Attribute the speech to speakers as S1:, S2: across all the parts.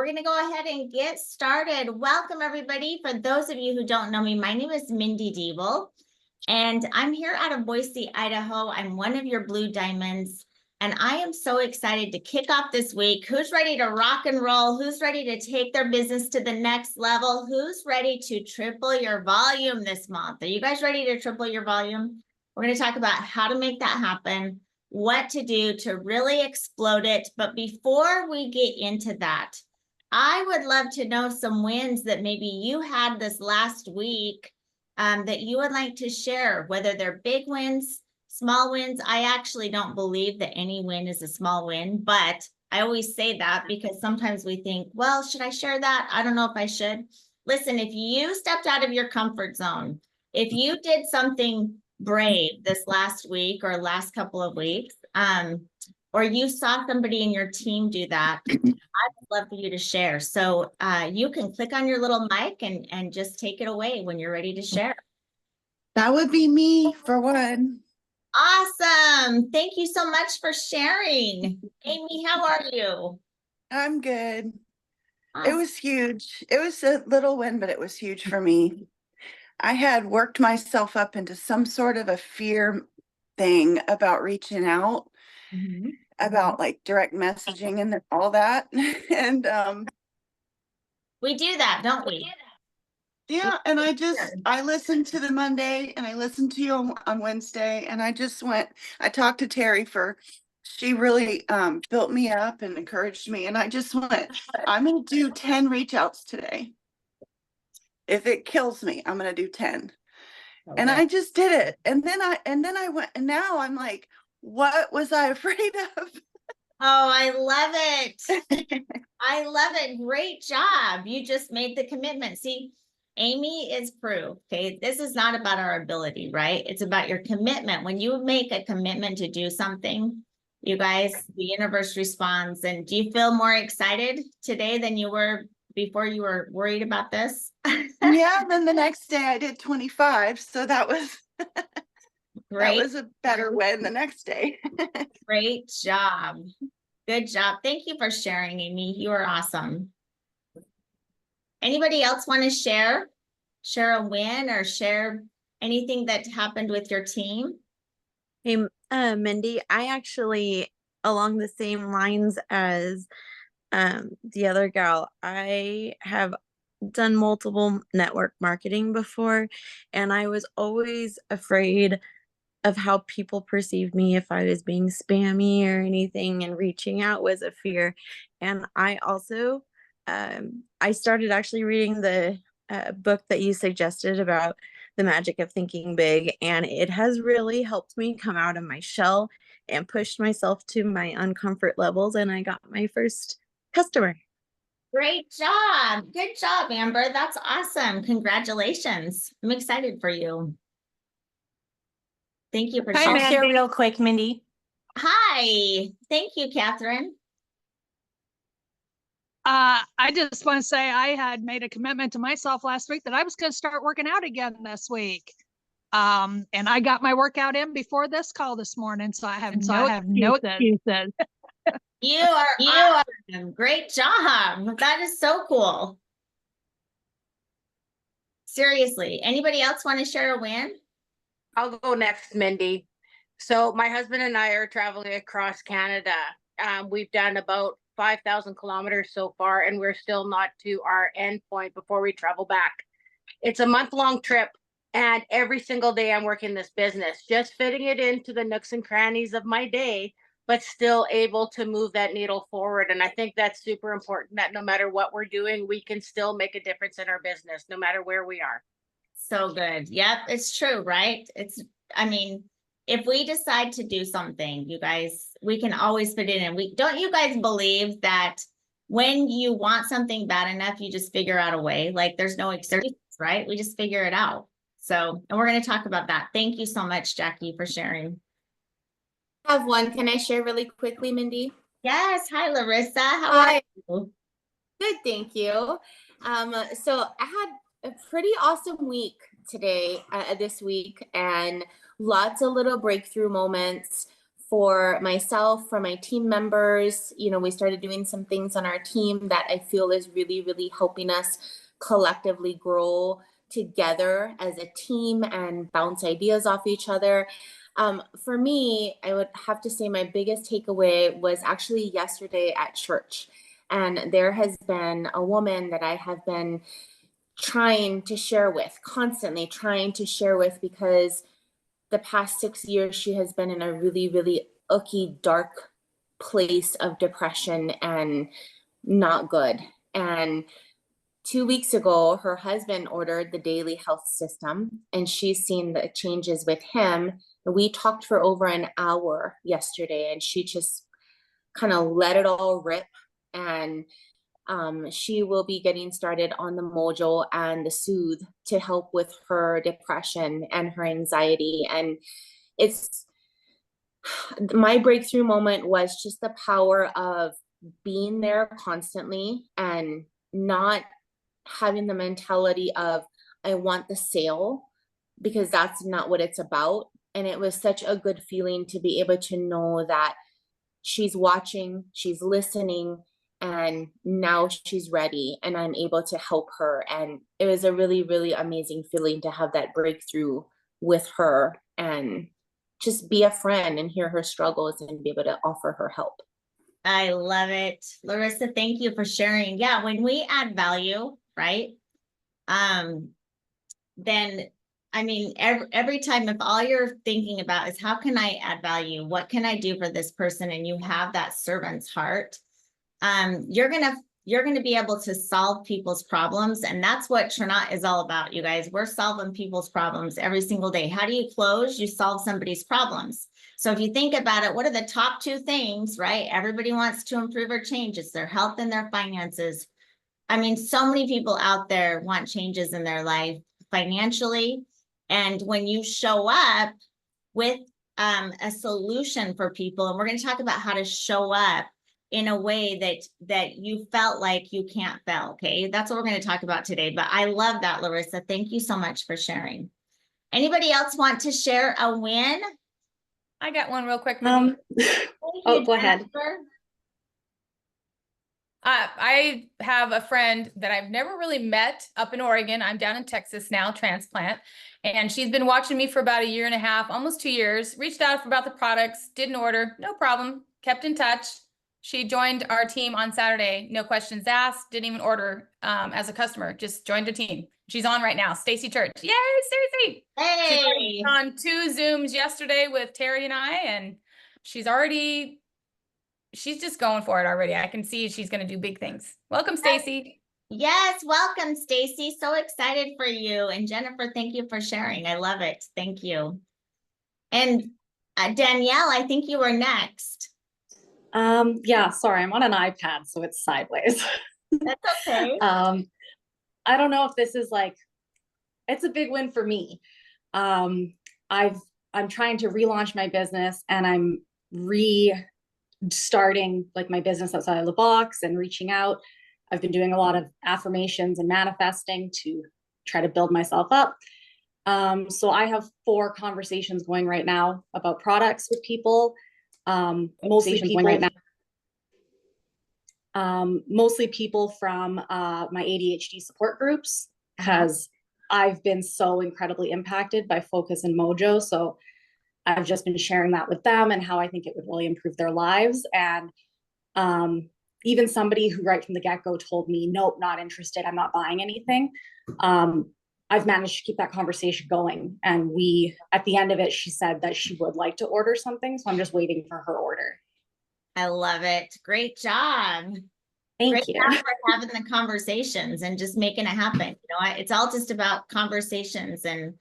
S1: going to go ahead and get started. Welcome, everybody. For those of you who don't know me, my name is Mindy Deeble, and I'm here out of Boise, Idaho. I'm one of your Blue Diamonds, and I am so excited to kick off this week. Who's ready to rock and roll? Who's ready to take their business to the next level? Who's ready to triple your volume this month? Are you guys ready to triple your volume? We're going to talk about how to make that happen, what to do to really explode it. But before we get into that, I would love to know some wins that maybe you had this last week that you would like to share, whether they're big wins, small wins. I actually don't believe that any win is a small win, but I always say that because sometimes we think, well, should I share that? I don't know if I should. Listen, if you stepped out of your comfort zone, if you did something brave this last week or last couple of weeks, or you saw somebody in your team do that, I would love for you to share. So you can click on your little mic and just take it away when you're ready to share.
S2: That would be me for one.
S1: Awesome. Thank you so much for sharing. Amy, how are you?
S2: I'm good.
S1: Awesome.
S2: It was huge. It was a little win, but it was huge for me. I had worked myself up into some sort of a fear thing about reaching out, about like direct messaging and all that. And
S1: we do that, don't we?
S2: yeah, and I listened to the Monday and I listened to you on Wednesday, and I talked to Terry she really built me up and encouraged me, and I just went, I'm gonna do 10 reach outs today. If it kills me, I'm gonna do 10. Okay. And I just did it. And then I went, and now I'm like, what was I afraid of?
S1: Oh, I love it. I love it. Great job. You just made the commitment. See, Amy is proof. Okay. This is not about our ability, right? It's about your commitment. When you make a commitment to do something, you guys, the universe responds. And do you feel more excited today than you were before you were worried about this?
S2: Yeah. Then the next day I did 25. So that was
S1: great.
S2: That was a better win the next day.
S1: Great job. Good job. Thank you for sharing, Amy. You are awesome. Anybody else want to share a win or share anything that happened with your team?
S3: Hey, Mindy, I actually, along the same lines as the other gal, I have done multiple network marketing before, and I was always afraid of how people perceived me if I was being spammy or anything, and reaching out was a fear. And I also, I started actually reading the book that you suggested about the magic of thinking big, and it has really helped me come out of my shell and pushed myself to my uncomfort levels, and I got my first customer.
S1: Great job. Good job, Amber. That's awesome. Congratulations. I'm excited for you. Thank you for sharing.
S4: I'll share real quick, Mindy.
S1: Hi. Thank you, Catherine.
S5: I just want to say I had made a commitment to myself last week that I was going to start working out again this week. And I got my workout in before this call this morning, so I have no excuses.
S1: You are awesome. Great job. That is so cool. Seriously, anybody else want to share a win?
S6: I'll go next, Mindy. So my husband and I are traveling across Canada. We've done about 5,000 kilometers so far, and we're still not to our end point before we travel back. It's a month-long trip, and every single day I'm working this business, just fitting it into the nooks and crannies of my day, but still able to move that needle forward. And I think that's super important, that no matter what we're doing, we can still make a difference in our business, no matter where we are.
S1: So good. Yep, it's true, right? I mean, if we decide to do something, you guys, we can always fit it in. Don't you guys believe that when you want something bad enough, you just figure out a way? Like there's no excuses, right? We just figure it out. So, and we're going to talk about that. Thank you so much, Jackie, for sharing.
S4: I have one. Can I share really quickly, Mindy?
S1: Yes. Hi, Larissa. How are you?
S4: Good, thank you. So I had a pretty awesome week today, this week, and lots of little breakthrough moments for myself, for my team members. You know, we started doing some things on our team that I feel is really, really helping us collectively grow together as a team and bounce ideas off each other. For me, I would have to say my biggest takeaway was actually yesterday at church. And there has been a woman that I have been trying to share with, constantly trying to share with, because the past 6 years she has been in a really, really icky, dark place of depression and not good. And 2 weeks ago, her husband ordered the daily health system, and she's seen the changes with him. We talked for over an hour yesterday, and she just kind of let it all rip. And she will be getting started on the Mojo and the Soothe to help with her depression and her anxiety. And it's my breakthrough moment was just the power of being there constantly and not having the mentality of I want the sale, because that's not what it's about. And it was such a good feeling to be able to know that she's watching, she's listening, and now she's ready and I'm able to help her. And it was a really, really amazing feeling to have that breakthrough with her and just be a friend and hear her struggles and be able to offer her help.
S1: I love it. Larissa, thank you for sharing. Yeah, when we add value, right? Then, I mean, every time, if all you're thinking about is how can I add value? What can I do for this person? And you have that servant's heart, you're gonna be able to solve people's problems. And that's what Trinot is all about, you guys. We're solving people's problems every single day. How do you close? You solve somebody's problems. So if you think about it, what are the top 2 things, right? Everybody wants to improve or change. It's their health and their finances. I mean, so many people out there want changes in their life financially. And when you show up with a solution for people, and we're going to talk about how to show up in a way that you felt like you can't fail. Okay, that's what we're going to talk about today. But I love that, Larissa. Thank you so much for sharing. Anybody else want to share a win?
S7: I got one real quick. Oh, go ahead. I have a friend that I've never really met up in Oregon. I'm down in Texas now, transplant. And she's been watching me for about 1.5 years, almost 2 years, reached out about the products, didn't order, no problem, kept in touch. She joined our team on Saturday, no questions asked, didn't even order as a customer, just joined the team. She's on right now, Stacy Church. Yay, Stacy!
S1: Hey!
S7: She's on 2 Zooms yesterday with Terry and I, and she's just going for it already. I can see she's going to do big things. Welcome, Stacy.
S1: Yes, welcome, Stacy. So excited for you. And Jennifer, thank you for sharing. I love it. Thank you. And Danielle, I think you were next.
S8: Yeah, sorry, I'm on an iPad, so it's sideways.
S1: That's okay.
S8: I don't know if this is it's a big win for me. I'm trying to relaunch my business, and I'm restarting my business outside of the box and reaching out. I've been doing a lot of affirmations and manifesting to try to build myself up. So I have 4 conversations going right now about products with people. Mostly people from my ADHD support groups, as I've been so incredibly impacted by Focus and Mojo. So I've just been sharing that with them and how I think it would really improve their lives. And even somebody who right from the get-go told me, nope, not interested, I'm not buying anything. I've managed to keep that conversation going. And at the end of it, she said that she would like to order something. So I'm just waiting for her order.
S1: I love it. Great job.
S8: Thank you.
S1: Great job for having the conversations and just making it happen. It's all just about conversations, and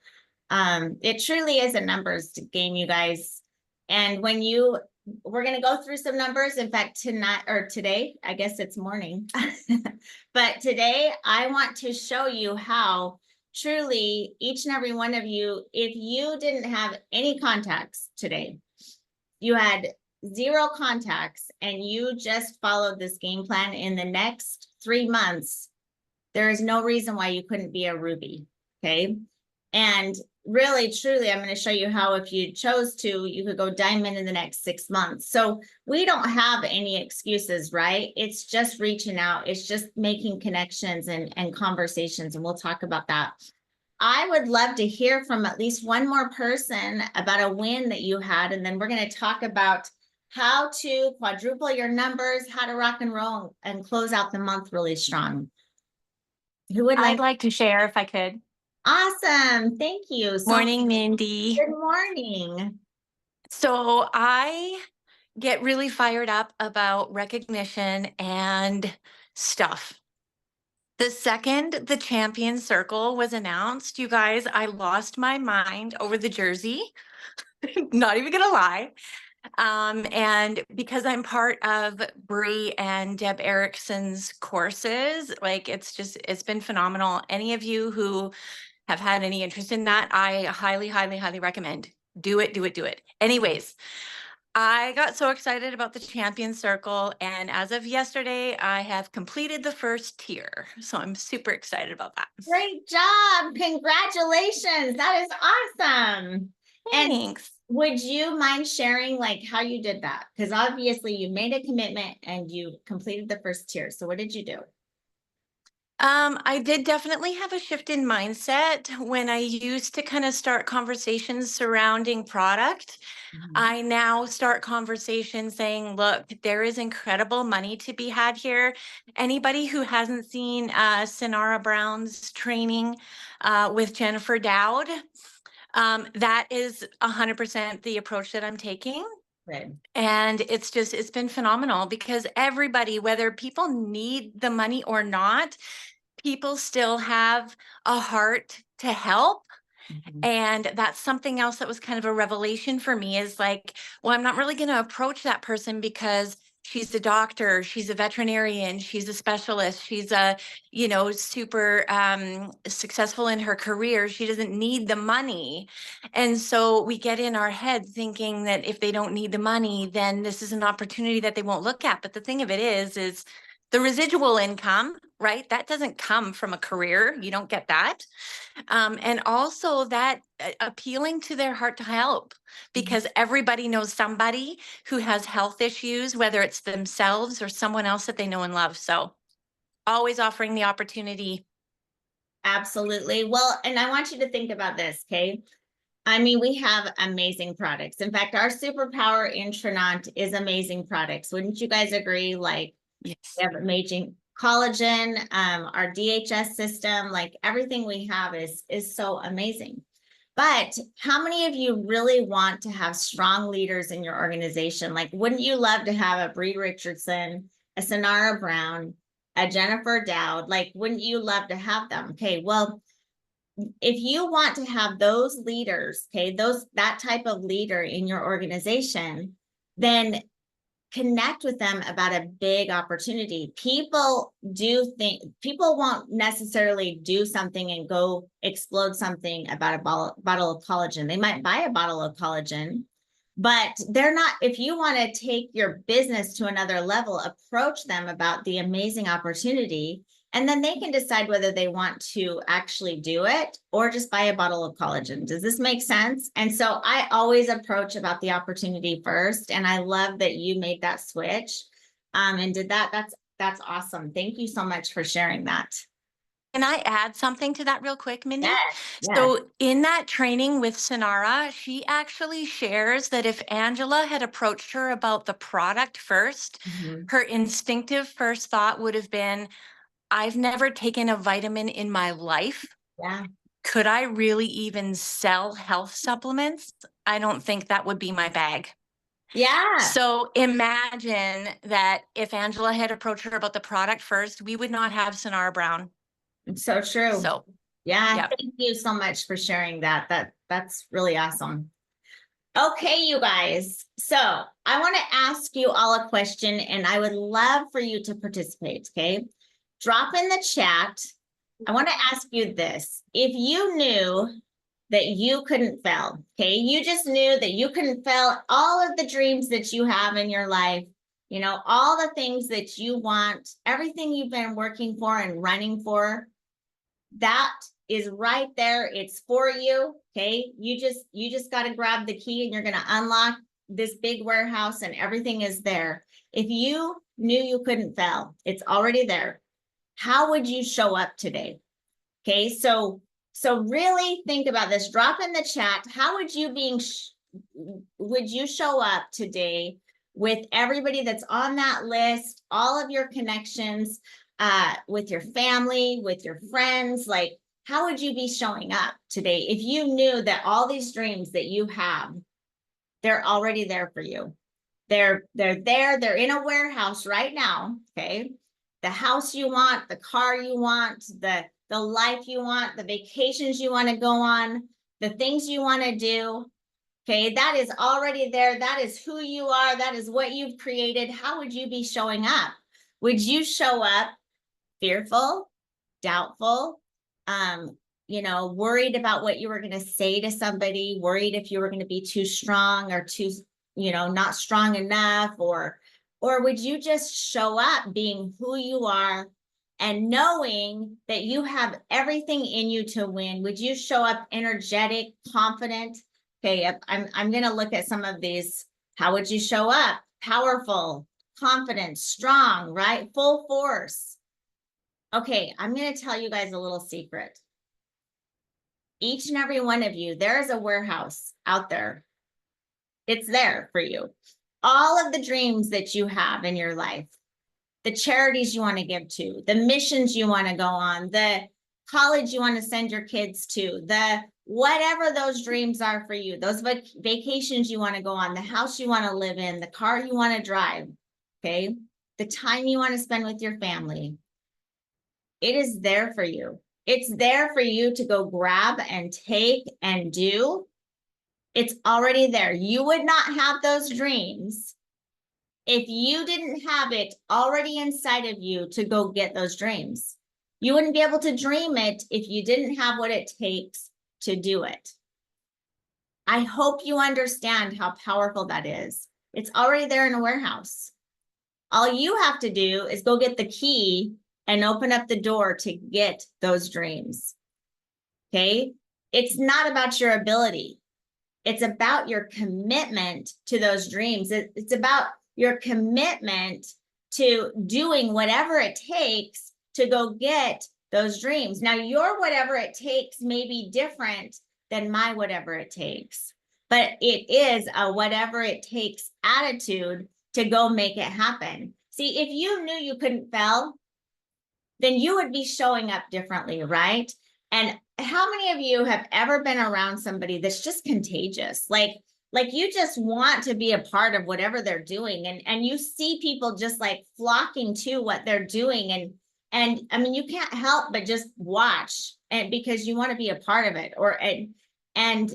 S1: it truly is a numbers game, you guys. And we're going to go through some numbers. In fact, tonight or today, I guess it's morning, but today I want to show you how truly each and every one of you, if you didn't have any contacts today, you had 0 contacts, and you just followed this game plan in the next 3 months, there is no reason why you couldn't be a Ruby. Okay. And really, truly, I'm going to show you how, if you chose to, you could go diamond in the next 6 months. So we don't have any excuses, right? It's just reaching out. It's just making connections and conversations. And we'll talk about that. I would love to hear from at least one more person about a win that you had. And then we're going to talk about how to quadruple your numbers, how to rock and roll and close out the month really strong. Who would
S9: I'd like to share if I could.
S1: Awesome. Thank you. So
S9: Morning, Mindy.
S1: good morning.
S9: So I get really fired up about recognition and stuff. The second the champion circle was announced, you guys, I lost my mind over the jersey. Not even gonna lie. And because I'm part of Bree and Deb Erickson's courses, like it's been phenomenal. Any of you who have had any interest in that, I highly, highly, highly recommend. Do it, do it, do it. Anyways, I got so excited about the champion circle, and as of yesterday, I have completed the first tier. So I'm super excited about that.
S1: Great job. Congratulations. That is awesome. And
S9: Thanks.
S1: would you mind sharing like how you did that? Because obviously you made a commitment and you completed the first tier. So what did you do?
S9: I did definitely have a shift in mindset when I used to kind of start conversations surrounding product. I now start conversations saying, look, there is incredible money to be had here. Anybody who hasn't seen Sonara Brown's training with Jennifer Dowd, that is 100% the approach that I'm taking.
S1: Good.
S9: And it's been phenomenal because everybody, whether people need the money or not, people still have a heart to help. And that's something else that was kind of a revelation for me is like, well, I'm not really going to approach that person because she's a doctor, she's a veterinarian, she's a specialist, she's a, super successful in her career. She doesn't need the money. And so we get in our head thinking that if they don't need the money, then this is an opportunity that they won't look at. But the thing of it is the residual income, right? That doesn't come from a career. You don't get that. And also that appealing to their heart to help, because everybody knows somebody who has health issues, whether it's themselves or someone else that they know and love. So always offering the opportunity.
S1: Absolutely. Well, and I want you to think about this, okay? I mean, we have amazing products. In fact, our superpower in Trinont is amazing products. Wouldn't you guys agree? Like,
S9: Yes.
S1: we have amazing collagen, our DHS system, like everything we have is so amazing. But how many of you really want to have strong leaders in your organization? Like, wouldn't you love to have a Bree Richardson, a Sonara Brown, a Jennifer Dowd? Like, wouldn't you love to have them? Okay, well, if you want to have those leaders, okay, that type of leader in your organization, then connect with them about a big opportunity. People won't necessarily do something and go explode something about a bottle of collagen. They might buy a bottle of collagen, but they're not, if you want to take your business to another level, approach them about the amazing opportunity, and then they can decide whether they want to actually do it or just buy a bottle of collagen. Does this make sense? And so I always approach about the opportunity first. And I love that you made that switch and did that. That's awesome. Thank you so much for sharing that.
S9: Can I add something to that real quick, Mindy?
S1: Yes.
S9: So in that training with Sonara, she actually shares that if Angela had approached her about the product first, her instinctive first thought would have been, I've never taken a vitamin in my life.
S1: Yeah.
S9: Could I really even sell health supplements? I don't think that would be my bag.
S1: Yeah.
S9: So imagine that if Angela had approached her about the product first, we would not have Sonara Brown.
S1: It's so true.
S9: So
S1: yeah,
S9: yep.
S1: Thank you so much for sharing that. That's really awesome. Okay, you guys. So I want to ask you all a question and I would love for you to participate. Okay. Drop in the chat. I want to ask you this. If you knew that you couldn't fail, okay, you just knew that you couldn't fail all of the dreams that you have in your life, all the things that you want, everything you've been working for and running for, that is right there. It's for you. Okay. You just got to grab the key and you're going to unlock this big warehouse and everything is there. If you knew you couldn't fail, it's already there. How would you show up today? Okay. So really think about this. Drop in the chat. How would you would you show up today with everybody that's on that list, all of your connections, with your family, with your friends? Like, how would you be showing up today if you knew that all these dreams that you have, they're already there for you? They're there, they're in a warehouse right now. Okay. The house you want, the car you want, the life you want, the vacations you want to go on, the things you want to do. Okay, that is already there. That is who you are. That is what you've created. How would you be showing up? Would you show up fearful, doubtful, worried about what you were going to say to somebody, worried if you were going to be too strong or too, not strong enough, or would you just show up being who you are and knowing that you have everything in you to win? Would you show up energetic, confident? Okay, I'm going to look at some of these. How would you show up? Powerful, confident, strong, right? Full force. Okay, I'm going to tell you guys a little secret. Each and every one of you, there is a warehouse out there. It's there for you. All of the dreams that you have in your life, the charities you want to give to, the missions you want to go on, the college you want to send your kids to, the whatever those dreams are for you, those vacations you want to go on, the house you want to live in, the car you want to drive, okay, the time you want to spend with your family. It is there for you. It's there for you to go grab and take and do. It's already there. You would not have those dreams if you didn't have it already inside of you to go get those dreams. You wouldn't be able to dream it if you didn't have what it takes to do it. I hope you understand how powerful that is. It's already there in a warehouse. All you have to do is go get the key and open up the door to get those dreams. Okay? It's not about your ability. It's about your commitment to those dreams. It's about your commitment to doing whatever it takes to go get those dreams. Now, your whatever it takes may be different than my whatever it takes, but it is a whatever it takes attitude to go make it happen. See, if you knew you couldn't fail, then you would be showing up differently, right? And how many of you have ever been around somebody that's just contagious? Like you just want to be a part of whatever they're doing. And you see people just like flocking to what they're doing. And I mean, you can't help but just watch, and because you want to be a part of it, and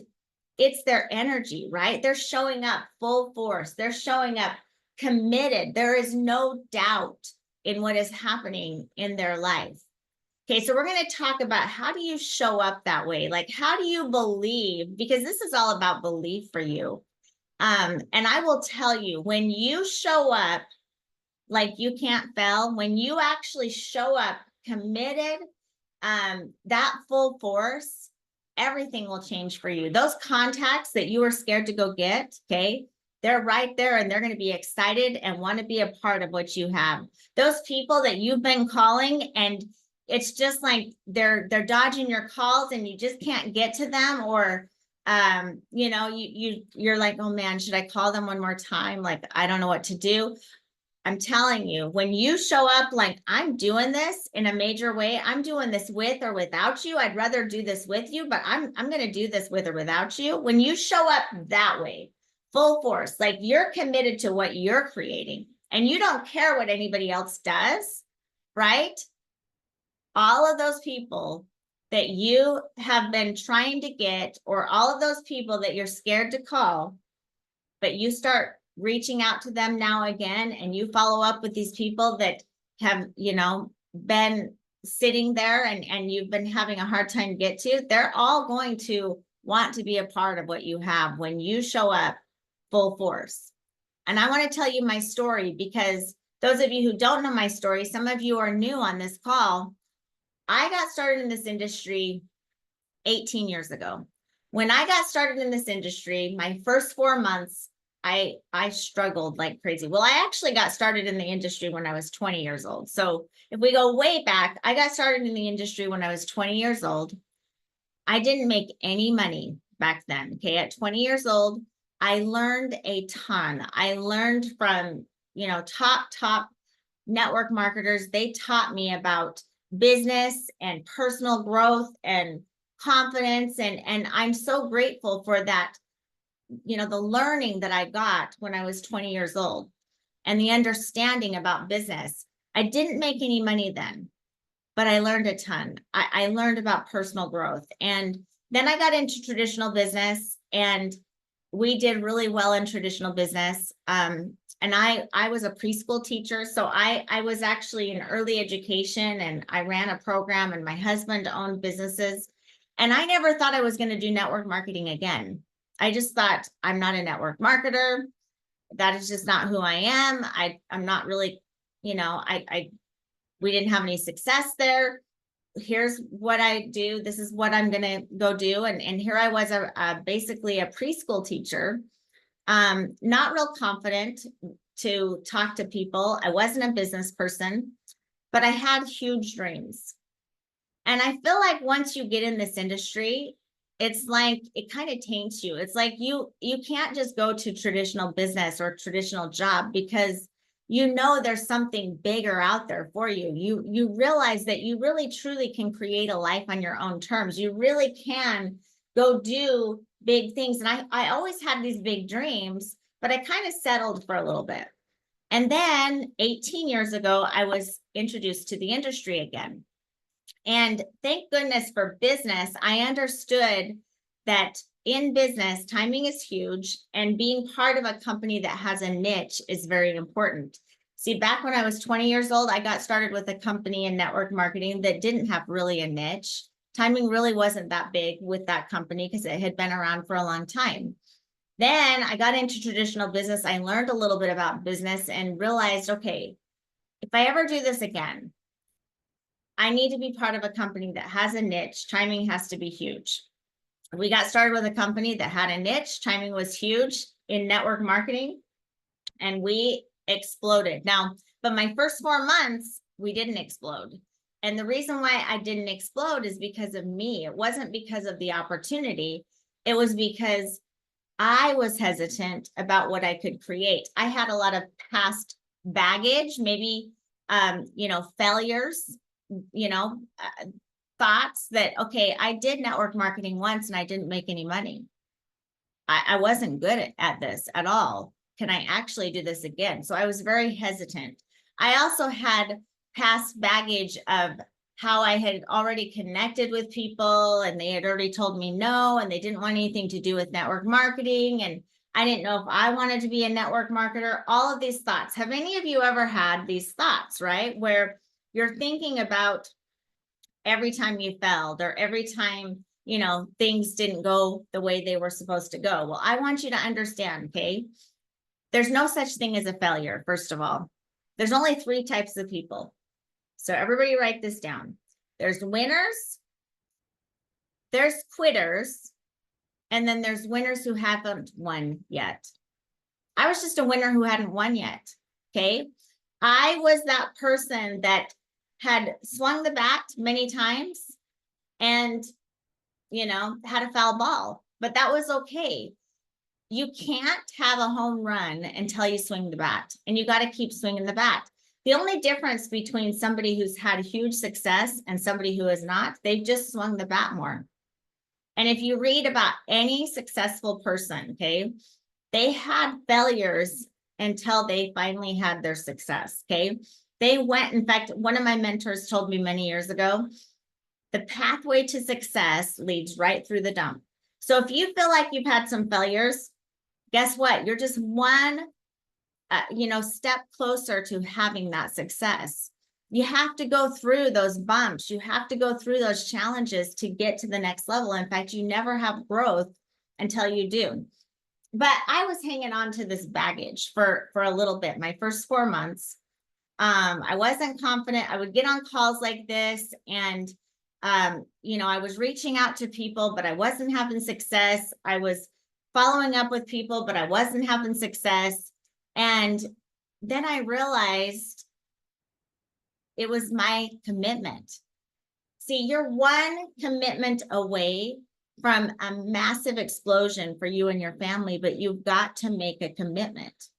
S1: it's their energy, right? They're showing up full force. They're showing up committed. There is no doubt in what is happening in their life. Okay, so we're going to talk about how do you show up that way? Like, how do you believe? Because this is all about belief for you. And I will tell you, when you show up like you can't fail, when you actually show up committed, that full force, everything will change for you. Those contacts that you were scared to go get, okay, they're right there and they're going to be excited and want to be a part of what you have. Those people that you've been calling and it's just like they're dodging your calls and you just can't get to them, or you're like, oh man, should I call them one more time? Like, I don't know what to do. I'm telling you, when you show up like, I'm doing this in a major way, I'm doing this with or without you. I'd rather do this with you, but I'm going to do this with or without you. When you show up that way, full force, like you're committed to what you're creating and you don't care what anybody else does, right? All of those people that you have been trying to get, or all of those people that you're scared to call, but you start reaching out to them now again, and you follow up with these people that have, been sitting there and you've been having a hard time to get to, they're all going to want to be a part of what you have when you show up full force. And I want to tell you my story, because those of you who don't know my story, some of you are new on this call. I got started in this industry 18 years ago. When I got started in this industry, my first 4 months, I struggled like crazy. Well, I actually got started in the industry when I was 20 years old. So if we go way back, I got started in the industry when I was 20 years old. I didn't make any money back then. Okay. At 20 years old, I learned a ton. I learned from, top network marketers. They taught me about business and personal growth and confidence. And I'm so grateful for that, the learning that I got when I was 20 years old and the understanding about business. I didn't make any money then, but I learned a ton. I learned about personal growth. And then I got into traditional business, and we did really well in traditional business. And I was a preschool teacher. So I was actually in early education, and I ran a program, and my husband owned businesses. And I never thought I was going to do network marketing again. I just thought, I'm not a network marketer. That is just not who I am. I'm not really, we didn't have any success there. Here's what I do. This is what I'm going to go do. And here I was basically a preschool teacher, not real confident to talk to people. I wasn't a business person, but I had huge dreams. And I feel like once you get in this industry, it's like it kind of taints you. It's like you can't just go to traditional business or traditional job, because there's something bigger out there for you. You realize that you really truly can create a life on your own terms. You really can go do big things. And I always had these big dreams, but I kind of settled for a little bit. And then 18 years ago, I was introduced to the industry again. And thank goodness for business, I understood that in business, timing is huge, and being part of a company that has a niche is very important. See, back when I was 20 years old, I got started with a company in network marketing that didn't have really a niche. Timing really wasn't that big with that company because it had been around for a long time. Then I got into traditional business. I learned a little bit about business and realized, okay, if I ever do this again, I need to be part of a company that has a niche. Timing has to be huge. We got started with a company that had a niche. Timing was huge in network marketing, and we exploded. Now, but my first 4 months, we didn't explode. And the reason why I didn't explode is because of me. It wasn't because of the opportunity. It was because I was hesitant about what I could create. I had a lot of past baggage, maybe, failures, thoughts that, okay, I did network marketing once and I didn't make any money. I wasn't good at this at all. Can I actually do this again? So I was very hesitant. I also had past baggage of how I had already connected with people and they had already told me no, and they didn't want anything to do with network marketing. And I didn't know if I wanted to be a network marketer. All of these thoughts. Have any of you ever had these thoughts, right? Where you're thinking about every time you failed or every time, things didn't go the way they were supposed to go. Well, I want you to understand, okay? There's no such thing as a failure, first of all. There's only 3 types of people. So everybody write this down. There's winners, there's quitters, and then there's winners who haven't won yet. I was just a winner who hadn't won yet, okay? I was that person that had swung the bat many times and, had a foul ball, but that was okay. You can't have a home run until you swing the bat, and you got to keep swinging the bat. The only difference between somebody who's had huge success and somebody who has not, they've just swung the bat more. And if you read about any successful person, okay, they had failures until they finally had their success, okay? They went, in fact, one of my mentors told me many years ago, the pathway to success leads right through the dump. So if you feel like you've had some failures, guess what? You're just one, step closer to having that success. You have to go through those bumps. You have to go through those challenges to get to the next level. In fact, you never have growth until you do. But I was hanging on to this baggage for a little bit. My first 4 months, I wasn't confident. I would get on calls like this, and you know, I was reaching out to people, but I wasn't having success. I was following up with people, but I wasn't having success. And then I realized it was my commitment. See, you're one commitment away from a massive explosion for you and your family, but you've got to make a commitment.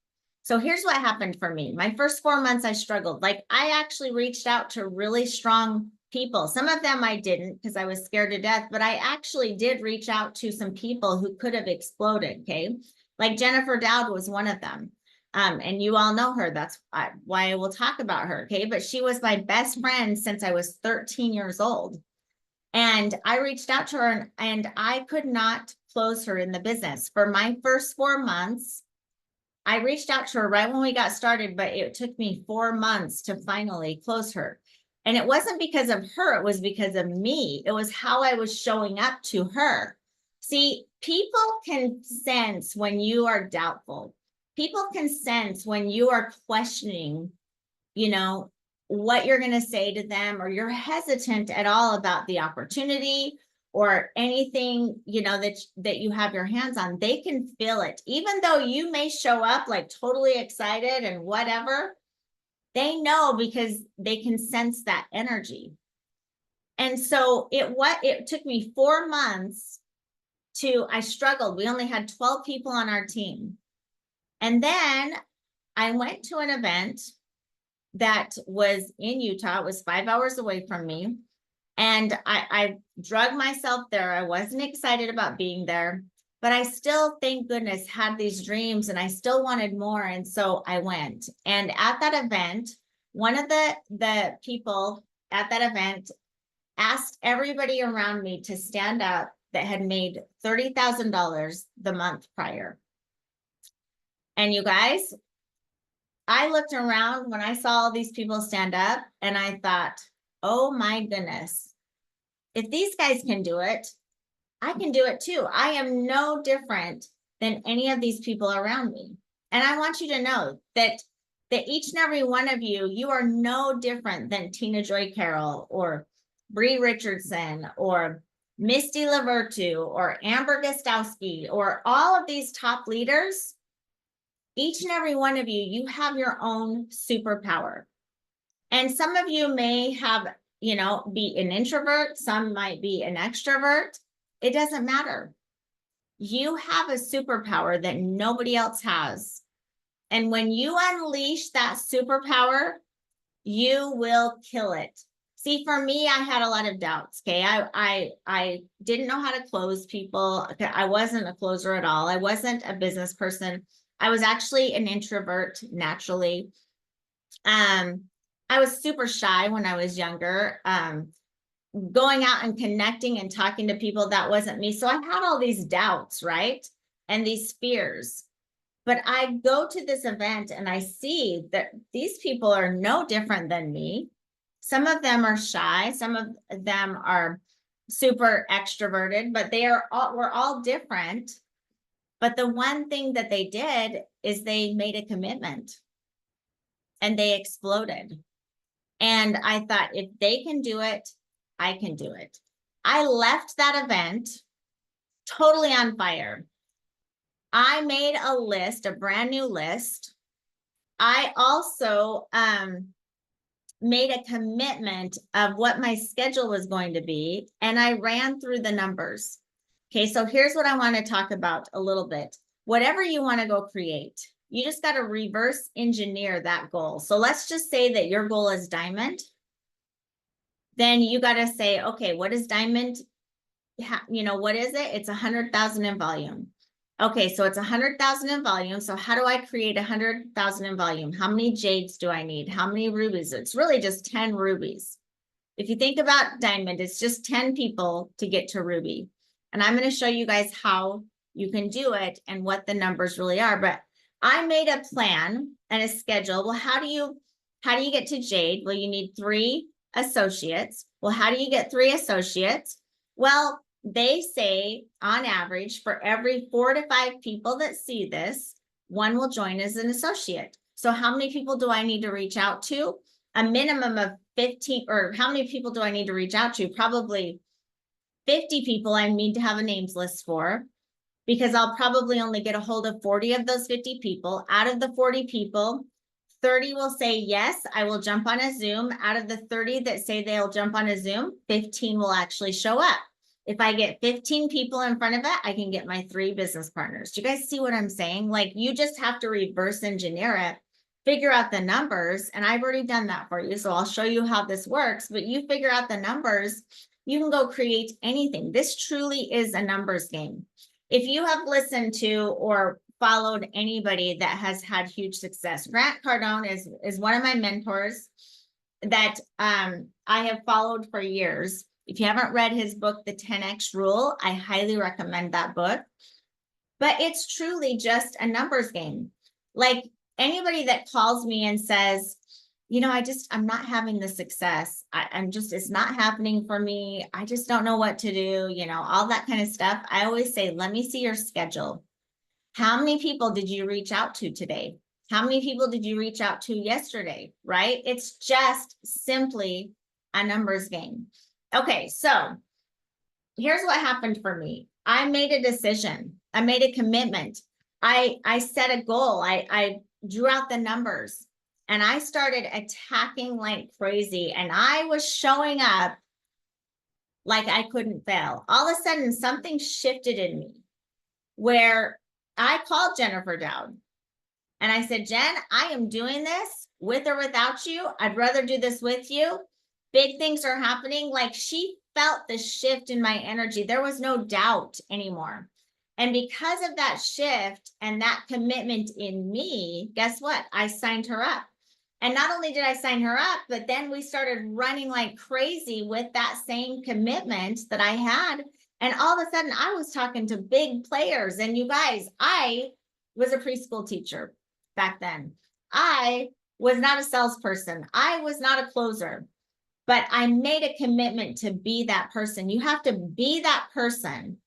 S1: So here's what happened for me. My first 4 months, I struggled. Like, I actually reached out to really strong people. Some of them I didn't because I was scared to death, but I actually did reach out to some people who could have exploded. Okay. Like Jennifer Dowd was one of them. And you all know her. That's why I will talk about her. Okay. But she was my best friend since I was 13 years old. And I reached out to her and I could not close her in the business. For my first 4 months, I reached out to her right when we got started, but it took me 4 months to finally close her. And it wasn't because of her, it was because of me. It was how I was showing up to her. See, people can sense when you are doubtful. People can sense when you are questioning, you know, what you're going to say to them, or you're hesitant at all about the opportunity or anything, you know, that you have your hands on. They can feel it. Even though you may show up like totally excited and whatever, they know because they can sense that energy. And so it took me 4 months I struggled. We only had 12 people on our team. And then I went to an event that was in Utah. It was 5 hours away from me. And I drug myself there. I wasn't excited about being there, but I still, thank goodness, had these dreams and I still wanted more. And so I went. And at that event, one of the people at that event asked everybody around me to stand up that had made $30,000 the month prior. And you guys, I looked around when I saw all these people stand up and I thought, oh my goodness, if these guys can do it, I can do it too. I am no different than any of these people around me. And I want you to know that each and every one of you, you are no different than Tina Joy Carroll or Bree Richardson or Misty Lavertu or Amber Gostowski or all of these top leaders. Each and every one of you, you have your own superpower. And some of you may have, you know, be an introvert. Some might be an extrovert. It doesn't matter. You have a superpower that nobody else has. And when you unleash that superpower, you will kill it. See, for me, I had a lot of doubts. Okay. I didn't know how to close people. I wasn't a closer at all. I wasn't a business person. I was actually an introvert naturally. I was super shy when I was younger. Going out and connecting and talking to people, that wasn't me. So I had all these doubts, right? And these fears. But I go to this event and I see that these people are no different than me. Some of them are shy. Some of them are super extroverted, but we're all different. But the one thing that they did is they made a commitment and they exploded. And I thought, if they can do it, I can do it. I left that event totally on fire. I made a list, a brand new list. I also made a commitment of what my schedule was going to be, and I ran through the numbers. Okay, so here's what I want to talk about a little bit. Whatever you want to go create, you just got to reverse engineer that goal. So let's just say that your goal is diamond. Then you got to say, okay, what is diamond? You know, what is it? It's 100,000 in volume. Okay, so it's 100,000 in volume. So how do I create 100,000 in volume? How many jades do I need? How many rubies? It's really just 10 rubies. If you think about diamond, it's just 10 people to get to ruby. And I'm going to show you guys how you can do it and what the numbers really are. But I made a plan and a schedule. Well, how do you get to jade? Well, you need 3 associates. Well, how do you get 3 associates? Well, they say on average, for every 4 to 5 people that see this, 1 will join as an associate. So how many people do I need to reach out to? A minimum of 15, or how many people do I need to reach out to? Probably 50 people I need to have a names list for, because I'll probably only get a hold of 40 of those 50 people. Out of the 40 people, 30 will say, yes, I will jump on a Zoom. Out of the 30 that say they'll jump on a Zoom, 15 will actually show up. If I get 15 people in front of it, I can get my 3 business partners. Do you guys see what I'm saying? Like, you just have to reverse engineer it, figure out the numbers. And I've already done that for you. So I'll show you how this works, but you figure out the numbers, you can go create anything. This truly is a numbers game. If you have listened to or followed anybody that has had huge success, Grant Cardone is one of my mentors that I have followed for years. If you haven't read his book, The 10X Rule, I highly recommend that book. But it's truly just a numbers game. Like, anybody that calls me and says, you know, I'm not having the success. It's not happening for me. I just don't know what to do, you know, all that kind of stuff. I always say, let me see your schedule. How many people did you reach out to today? How many people did you reach out to yesterday? Right? It's just simply a numbers game. Okay, so here's what happened for me. I made a decision. I made a commitment. I set a goal. I drew out the numbers. And I started attacking like crazy, and I was showing up like I couldn't fail. All of a sudden, something shifted in me where I called Jennifer Dowd and I said, Jen, I am doing this with or without you. I'd rather do this with you. Big things are happening. Like, she felt the shift in my energy. There was no doubt anymore. And because of that shift and that commitment in me, guess what? I signed her up. And not only did I sign her up, but then we started running like crazy with that same commitment that I had. And all of a sudden I was talking to big players. And you guys, I was a preschool teacher back then. I was not a salesperson. I was not a closer, but I made a commitment to be that person. You have to be that person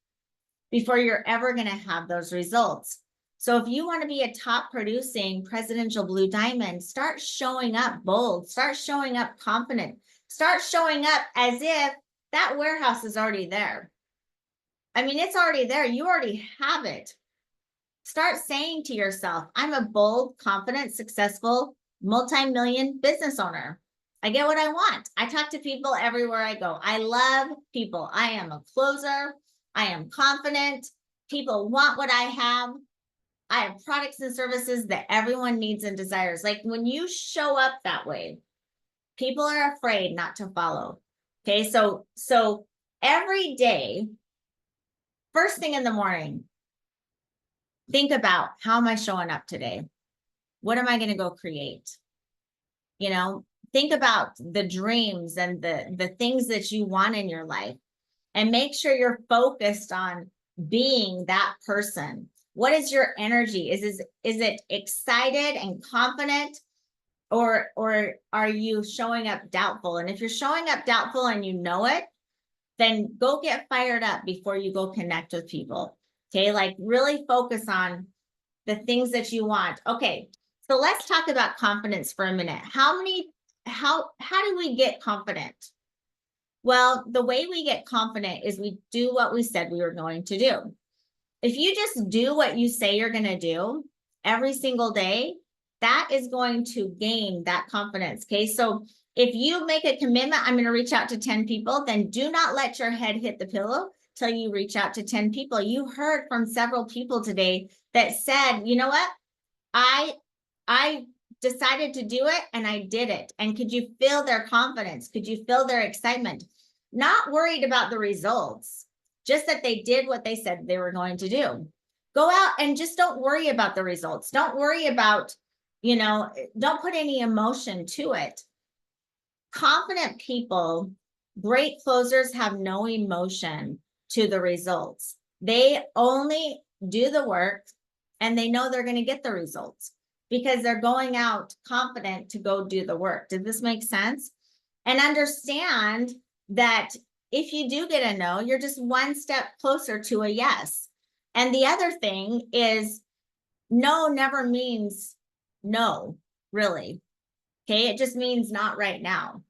S1: before you're ever going to have those results. So if you want to be a top producing presidential blue diamond, start showing up bold, start showing up confident, start showing up as if that warehouse is already there. I mean, it's already there. You already have it. Start saying to yourself, I'm a bold, confident, successful, multi-million business owner. I get what I want. I talk to people everywhere I go. I love people. I am a closer. I am confident. People want what I have. I have products and services that everyone needs and desires. Like, when you show up that way, people are afraid not to follow. Okay, so every day, first thing in the morning, think about, how am I showing up today? What am I going to go create? You know, think about the dreams and the things that you want in your life, and make sure you're focused on being that person. What is your energy? Is it excited and confident, or are you showing up doubtful? And if you're showing up doubtful and you know it, then go get fired up before you go connect with people. Okay, like, really focus on the things that you want. Okay, so let's talk about confidence for a minute. How do we get confident? Well, the way we get confident is we do what we said we were going to do. If you just do what you say you're going to do every single day, that is going to gain that confidence. Okay, so if you make a commitment, I'm going to reach out to 10 people, then do not let your head hit the pillow till you reach out to 10 people. You heard from several people today that said, you know what? I decided to do it and I did it. And could you feel their confidence? Could you feel their excitement? Not worried about the results, just that they did what they said they were going to do. Go out and just don't worry about the results. Don't worry about, don't put any emotion to it. Confident people, great closers, have no emotion to the results. They only do the work and they know they're going to get the results because they're going out confident to go do the work. Does this make sense? And understand that if you do get a no, you're just one step closer to a yes. And the other thing is, no never means no, really. Okay, it just means not right now.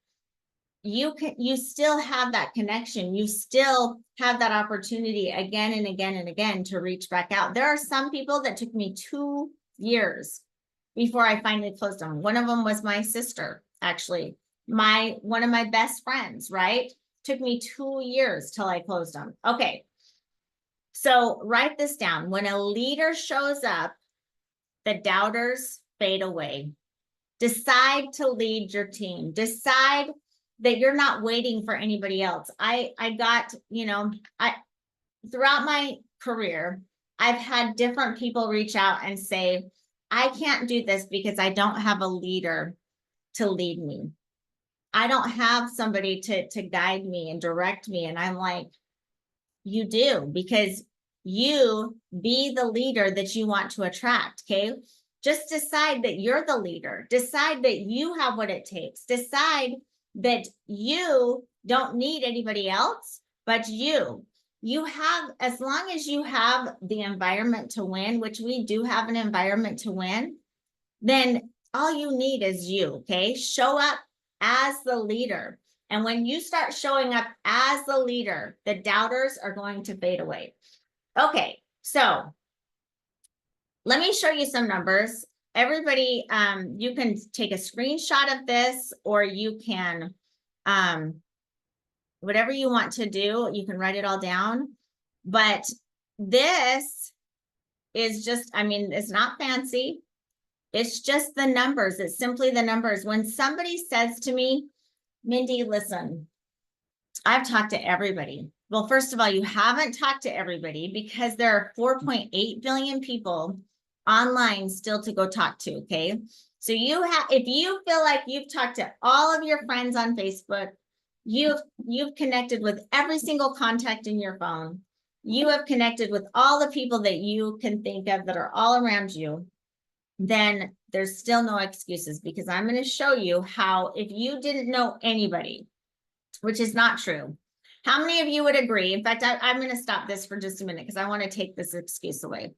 S1: you still have that connection. You still have that opportunity again and again and again to reach back out. There are some people that took me 2 years before I finally closed them. One of them was my sister, actually. One of my best friends, right? Took me 2 years till I closed them. Okay. So write this down. When a leader shows up, the doubters fade away. Decide to lead your team. Decide that you're not waiting for anybody else. I got, throughout my career, I've had different people reach out and say, I can't do this because I don't have a leader to lead me. I don't have somebody to guide me and direct me. And I'm like, you do, because you be the leader that you want to attract. Okay. Just decide that you're the leader. Decide that you have what it takes. Decide that you don't need anybody else, but you have, as long as you have the environment to win, which we do have an environment to win, then all you need is you. Okay. Show up as the leader. And when you start showing up as the leader, the doubters are going to fade away. Okay. So let me show you some numbers. Everybody, you can take a screenshot of this, or you can, whatever you want to do, you can write it all down. But this is just, it's not fancy. It's just the numbers. It's simply the numbers. When somebody says to me, Mindy, listen, I've talked to everybody. Well, first of all, you haven't talked to everybody, because there are 4.8 billion people online still to go talk to. Okay. So if you feel like you've talked to all of your friends on Facebook, you've connected with every single contact in your phone, you have connected with all the people that you can think of that are all around you, then there's still no excuses, because I'm going to show you how, if you didn't know anybody, which is not true. How many of you would agree? In fact, I'm going to stop this for just a minute, because I want to take this excuse away.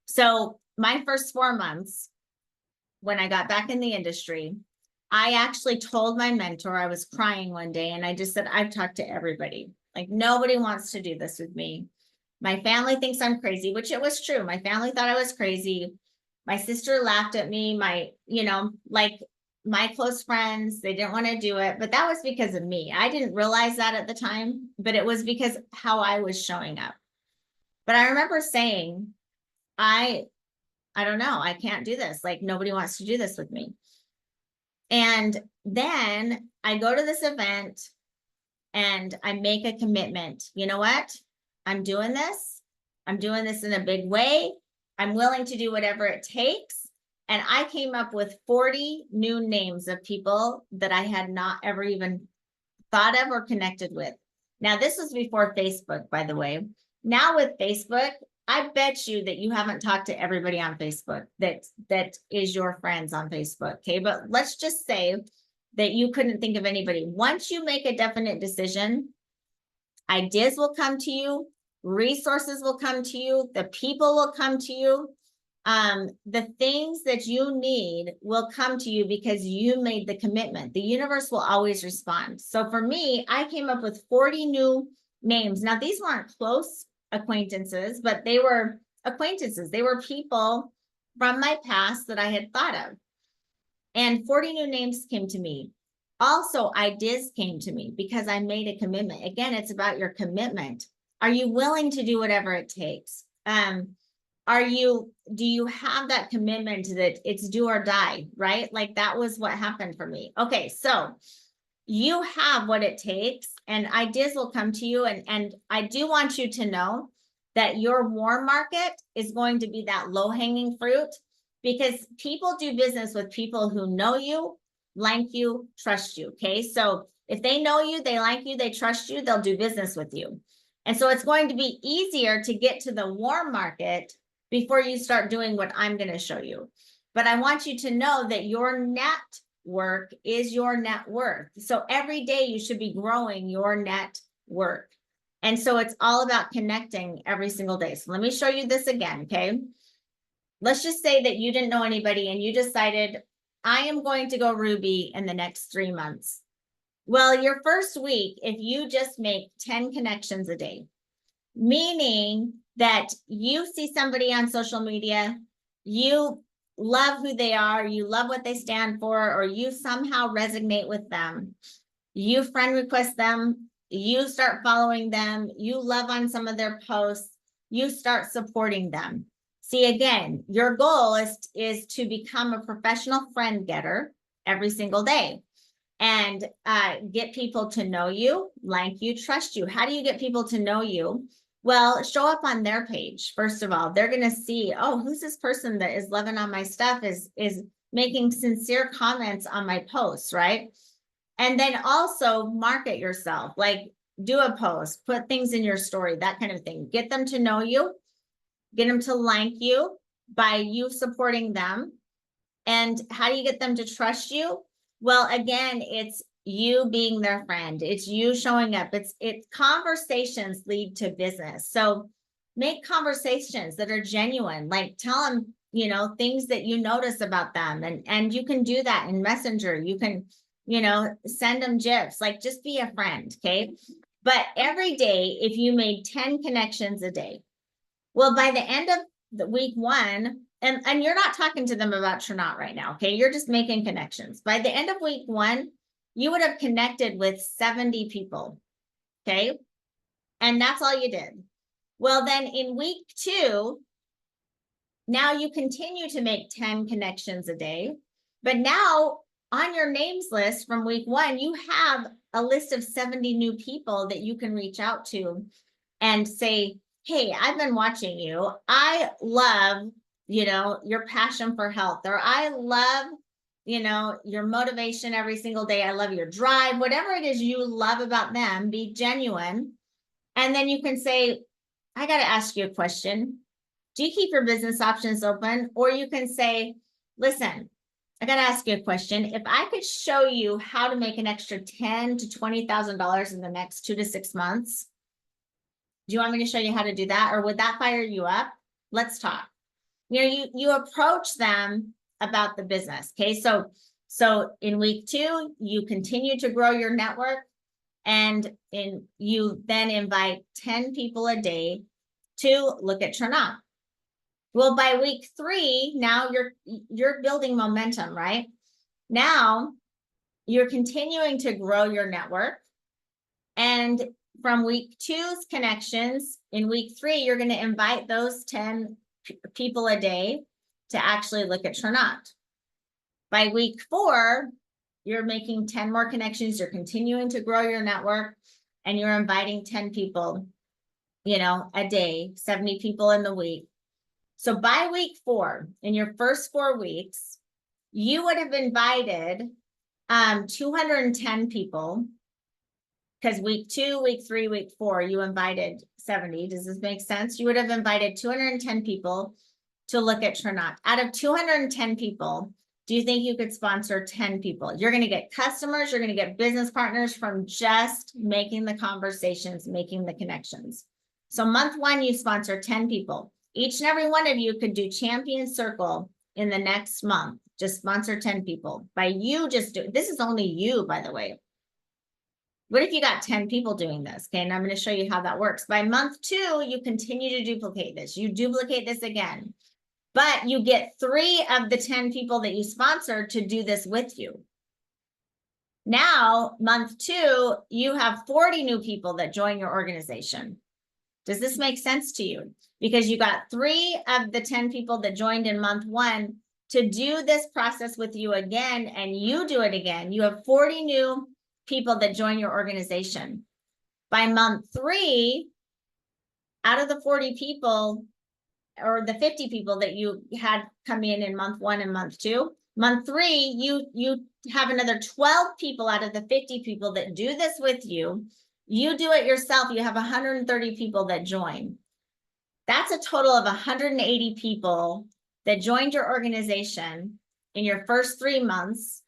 S1: So my first 4 months, when I got back in the industry, I actually told my mentor, I was crying one day, and I just said, I've talked to everybody. Like, nobody wants to do this with me. My family thinks I'm crazy, which it was true. My family thought I was crazy. My sister laughed at me. My close friends, they didn't want to do it, but that was because of me. I didn't realize that at the time, but it was because how I was showing up. But I remember saying, I don't know, I can't do this. Like, nobody wants to do this with me. And then I go to this event and I make a commitment. You know what? I'm doing this. I'm doing this in a big way. I'm willing to do whatever it takes. And I came up with 40 new names of people that I had not ever even thought of or connected with. Now, this was before Facebook, by the way. Now with Facebook, I bet you that you haven't talked to everybody on Facebook that is your friends on Facebook. Okay, but let's just say that you couldn't think of anybody. Once you make a definite decision, ideas will come to you, resources will come to you, the people will come to you. The things that you need will come to you because you made the commitment. The universe will always respond. So for me, I came up with 40 new names. Now, these weren't close acquaintances, but they were acquaintances. They were people from my past that I had thought of. And 40 new names came to me. Also, ideas came to me because I made a commitment. Again, it's about your commitment. Are you willing to do whatever it takes? Do you have that commitment that it's do or die, right? Like, that was what happened for me. Okay, so you have what it takes, and ideas will come to you. And I do want you to know that your warm market is going to be that low-hanging fruit, because people do business with people who know you, like you, trust you. Okay, so if they know you, they like you, they trust you, they'll do business with you. And so it's going to be easier to get to the warm market before you start doing what I'm going to show you. But I want you to know that your network is your net worth. So every day you should be growing your net worth. And so it's all about connecting every single day. So let me show you this again, okay? Let's just say that you didn't know anybody and you decided, I am going to go Ruby in the next 3 months. Well, your first week, if you just make 10 connections a day, meaning that you see somebody on social media, you love who they are, you love what they stand for, or you somehow resonate with them. You friend request them, you start following them, you love on some of their posts, you start supporting them. See, again, your goal is to become a professional friend getter every single day and get people to know you, like you, trust you. How do you get people to know you? Well, show up on their page. First of all, they're going to see, oh, who's this person that is loving on my stuff, is making sincere comments on my posts, right? And then also market yourself, like do a post, put things in your story, that kind of thing. Get them to know you, get them to like you by you supporting them. And how do you get them to trust you? Well, again, it's you being their friend. It's you showing up. It's conversations lead to business. So make conversations that are genuine, like tell them, you know, things that you notice about them. And you can do that in Messenger. You can, you know, send them GIFs, like just be a friend. Okay. But every day, if you made 10 connections a day, well, by the end of the week one, and you're not talking to them about Trinot right now, okay? You're just making connections. By the end of week one, you would have connected with 70 people, okay? And that's all you did. Well, then in week two, now you continue to make 10 connections a day, but now on your names list from week one, you have a list of 70 new people that you can reach out to and say, hey, I've been watching you. I love, you know, your passion for health, or I love, you know, your motivation every single day. I love your drive, whatever it is you love about them, be genuine. And then you can say, I got to ask you a question. Do you keep your business options open? Or you can say, listen, I got to ask you a question. If I could show you how to make an extra $10,000 to $20,000 in the next 2 to 6 months, do you want me to show you how to do that? Or would that fire you up? Let's talk. You know, you approach them about the business. Okay. So in week two, you continue to grow your network, and you then invite 10 people a day to look at Trinot. Well, by week three, now you're building momentum, right? Now you're continuing to grow your network, and from week two's connections, in week three, you're going to invite those 10 people a day to actually look at Trinot. By week four, you're making 10 more connections. You're continuing to grow your network, and you're inviting 10 people, you know, a day, 70 people in the week. So by week four, in your first 4 weeks, you would have invited 210 people, because week two, week three, week four, you invited 70. Does this make sense? You would have invited 210 people to look at Trinot. Out of 210 people, do you think you could sponsor 10 people? You're going to get customers, you're going to get business partners from just making the conversations, making the connections. So month one, you sponsor 10 people. Each and every one of you could do Champion Circle in the next month. Just sponsor 10 people. By you just do, this is only you, by the way. What if you got 10 people doing this? Okay, and I'm going to show you how that works. By month two, you continue to duplicate this. You duplicate this again, but you get 3 of the 10 people that you sponsored to do this with you. Now, month two, you have 40 new people that join your organization. Does this make sense to you? Because you got 3 of the 10 people that joined in month one to do this process with you again, and you do it again. You have 40 new people that join your organization. By month 3, out of the 40 people, or the 50 people that you had come in month 1 and month 2, month 3, you have another 12 people out of the 50 people that do this with you. You do it yourself. You have 130 people that join. That's a total of 180 people that joined your organization in your first 3 months.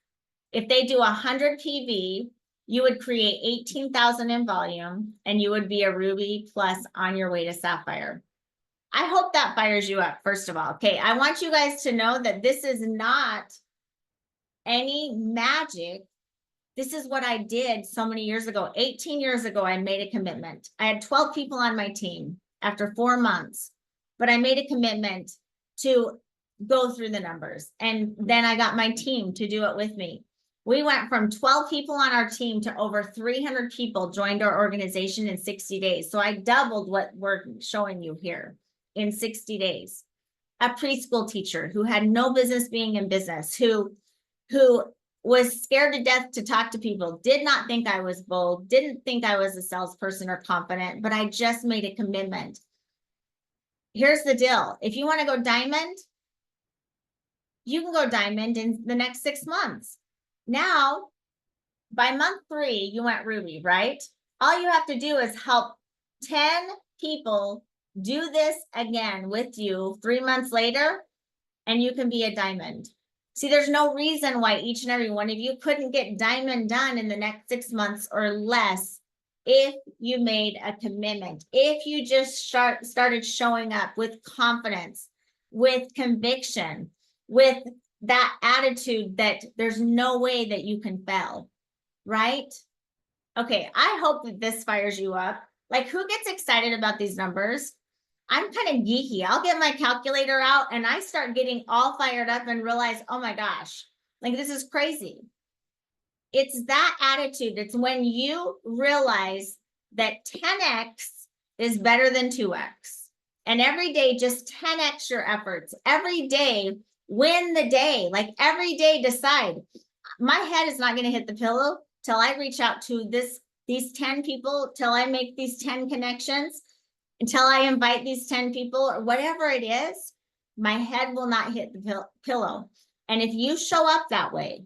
S1: If they do 100 PV, you would create 18,000 in volume, and you would be a Ruby Plus on your way to Sapphire. I hope that fires you up, first of all. Okay, I want you guys to know that this is not any magic This is what I did so many years ago. 18 years ago, I made a commitment. I had 12 people on my team after 4 months, but I made a commitment to go through the numbers. And then I got my team to do it with me. We went from 12 people on our team to over 300 people joined our organization in 60 days. So I doubled what we're showing you here in 60 days. A preschool teacher who had no business being in business, who was scared to death to talk to people, did not think I was bold, didn't think I was a salesperson or confident, but I just made a commitment. Here's the deal. If you want to go diamond, you can go diamond in the next 6 months. Now, by month 3, you went ruby, right? All you have to do is help 10 people do this again with you 3 months later, and you can be a diamond. See, there's no reason why each and every one of you couldn't get diamond done in the next 6 months or less if you made a commitment, if you just started showing up with confidence, with conviction, with that attitude that there's no way that you can fail, right? Okay, I hope that this fires you up. Like, who gets excited about these numbers? I'm kind of geeky. I'll get my calculator out and I start getting all fired up and realize, oh my gosh, like this is crazy. It's that attitude. It's when you realize that 10x is better than 2x. And every day, just 10x your efforts. Every day, win the day. Like every day, decide. My head is not going to hit the pillow till I reach out to these 10 people, till I make these 10 connections, until I invite these 10 people or whatever it is. My head will not hit the pillow. And if you show up that way,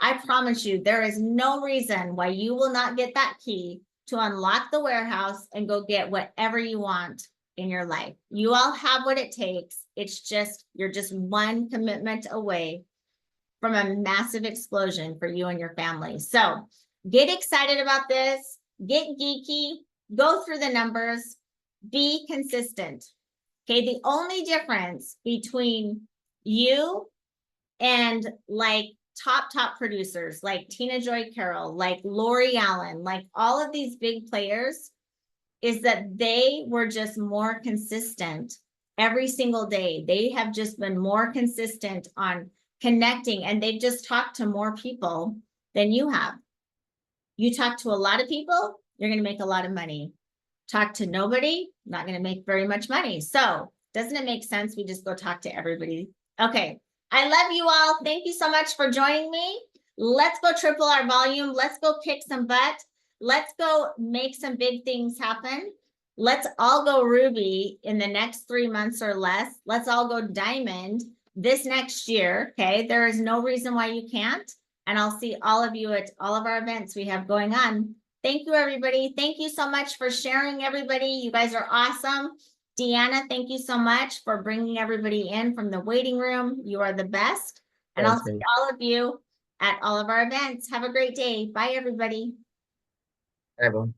S1: I promise you, there is no reason why you will not get that key to unlock the warehouse and go get whatever you want in your life. You all have what it takes. It's just, you're just one commitment away from a massive explosion for you and your family. So get excited about this, get geeky, go through the numbers, be consistent. Okay, the only difference between you and like top producers like Tina Joy Carroll, like Lori Allen, like all of these big players is that they were just more consistent every single day. They have just been more consistent on connecting, and they've just talked to more people than you have. You talk to a lot of people, you're going to make a lot of money. Talk to nobody, not going to make very much money. So doesn't it make sense? We just go talk to everybody. Okay. I love you all. Thank you so much for joining me. Let's go triple our volume. Let's go kick some butt. Let's go make some big things happen. Let's all go ruby in the next 3 months or less. Let's all go diamond this next year. Okay. There is no reason why you can't. And I'll see all of you at all of our events we have going on. Thank you, everybody. Thank you so much for sharing, everybody. You guys are awesome. Deanna, thank you so much for bringing everybody in from the waiting room. You are the best. And I'll see all of you at all of our events. Have a great day. Bye, everybody.
S10: Bye, everyone.